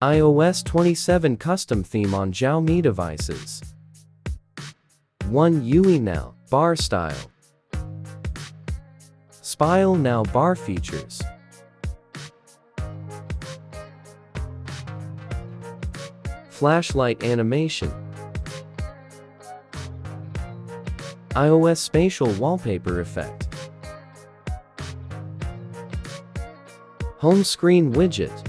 iOS 27 custom theme on Xiaomi devices. 1 UI Now bar style. Spile Now bar features. Flashlight animation. iOS spatial wallpaper effect. Home screen widget.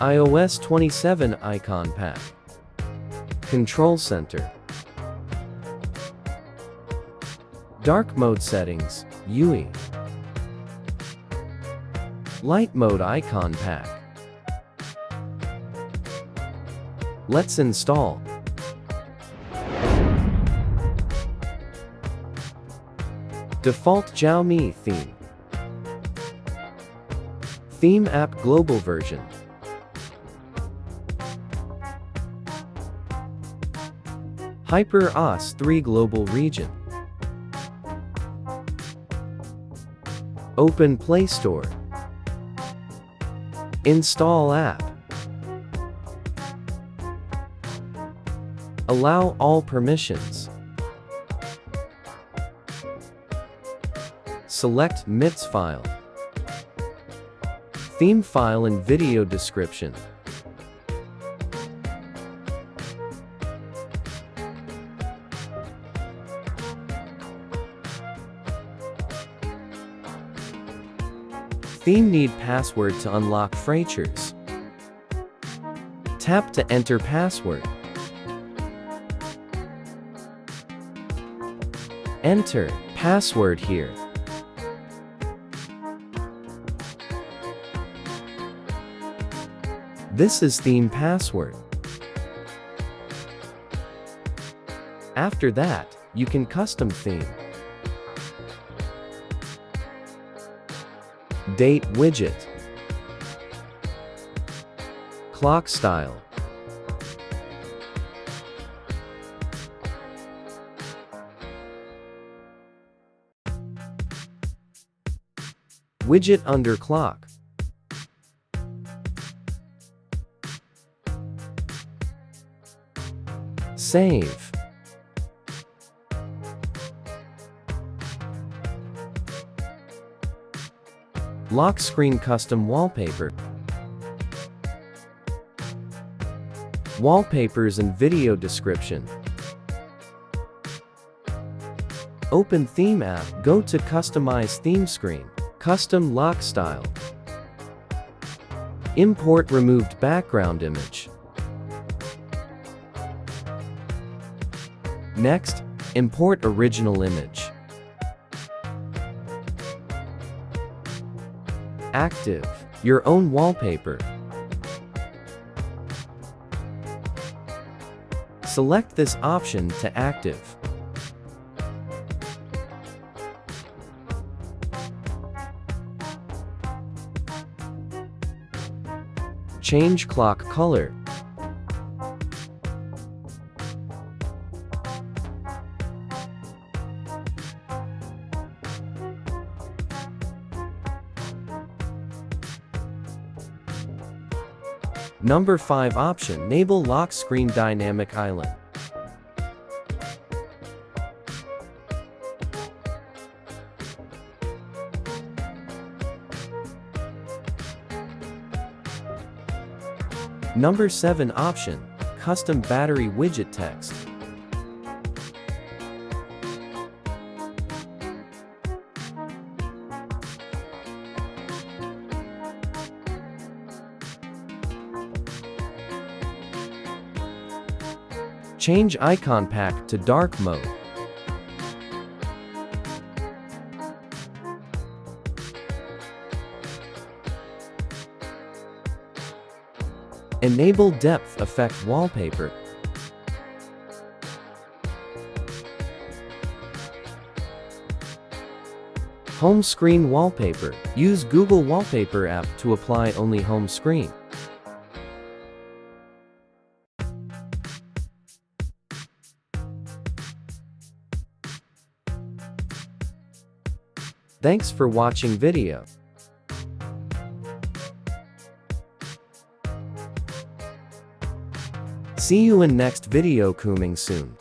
iOS 27 icon pack. Control center. Dark mode settings, UI. Light mode icon pack. Let's install. Default Xiaomi theme. Theme app global version. HyperOS 3 global region. Open Play Store. Install app. Allow all permissions. Select MTZ file. Theme file and video description. Theme need password to unlock features. Tap to enter password. Enter password here. This is theme password. After that, you can custom theme. Date widget. Clock style. Widget under clock. Save. Lock screen custom wallpaper. Wallpapers and video description. Open theme app, go to customize theme screen. Custom lock style. Import removed background image. Next, import original image. Active your own wallpaper. Select this option to active. Change clock color. Number 5 option, enable lock screen dynamic island. Number 7 option, custom battery widget text. Change icon pack to dark mode. Enable depth effect wallpaper. Home screen wallpaper. Use Google Wallpaper app to apply only home screen. Thanks for watching video. See you in next video coming soon.